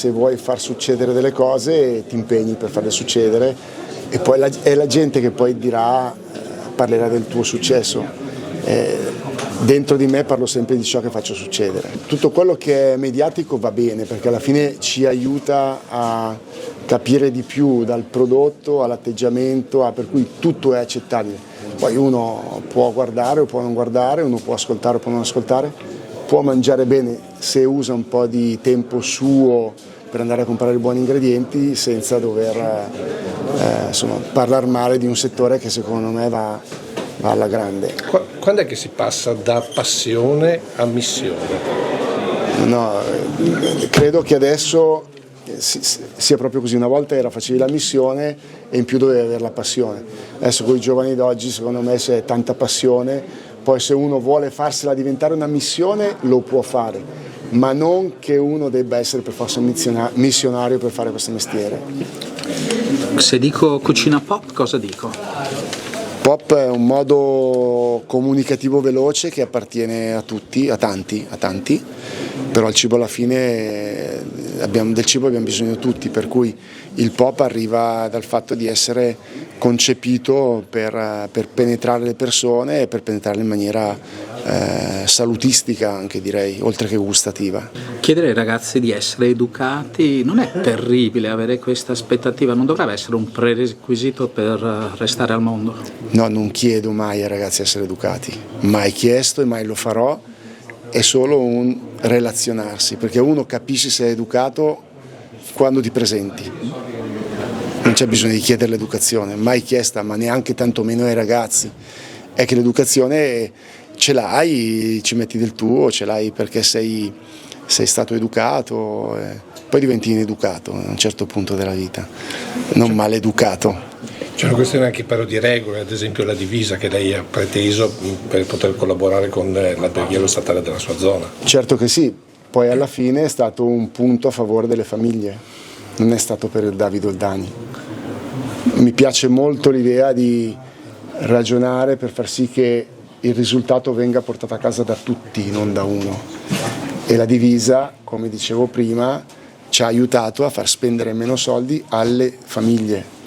Se vuoi far succedere delle cose ti impegni per farle succedere e poi è la gente che poi parlerà del tuo successo. Dentro di me parlo sempre di ciò che faccio succedere. Tutto quello che è mediatico va bene perché alla fine ci aiuta a capire di più dal prodotto all'atteggiamento, per cui tutto è accettabile. Poi uno può guardare o può non guardare, uno può ascoltare o può non ascoltare, può mangiare bene se usa un po' di tempo suo per andare a comprare i buoni ingredienti senza dover parlare male di un settore che secondo me va alla grande. Quando è che si passa da passione a missione? No, credo che adesso sia proprio così. Una volta facevi la missione e in più dovevi avere la passione. Adesso con i giovani d'oggi secondo me c'è tanta passione, poi se uno vuole farsela diventare una missione lo può fare, ma non che uno debba essere per forza missionario per fare questo mestiere. Se dico cucina pop, cosa dico? Pop è un modo comunicativo veloce che appartiene a tutti, a tanti, però il cibo alla fine del cibo abbiamo bisogno tutti, per cui il pop arriva dal fatto di essere concepito per penetrare le persone e per penetrarle in maniera salutistica anche direi, oltre che gustativa. Chiedere ai ragazzi di essere educati non è terribile, avere questa aspettativa non dovrebbe essere un prerequisito per restare al mondo? No, non chiedo mai ai ragazzi di essere educati, mai chiesto e mai lo farò, è solo un relazionarsi, perché uno capisce se è educato quando ti presenti. Non c'è bisogno di chiedere l'educazione, mai chiesta, ma neanche tantomeno ai ragazzi. È che l'educazione ce l'hai, ci metti del tuo, ce l'hai perché sei stato educato, poi diventi ineducato a un certo punto della vita, non maleducato. C'è una questione anche però di regole, ad esempio la divisa che lei ha preteso per poter collaborare con l'alberghiero statale della sua zona. Certo che sì, poi alla fine è stato un punto a favore delle famiglie, non è stato per il David Oldani. Mi piace molto l'idea di ragionare per far sì che il risultato venga portato a casa da tutti, non da uno. E la divisa, come dicevo prima, ci ha aiutato a far spendere meno soldi alle famiglie.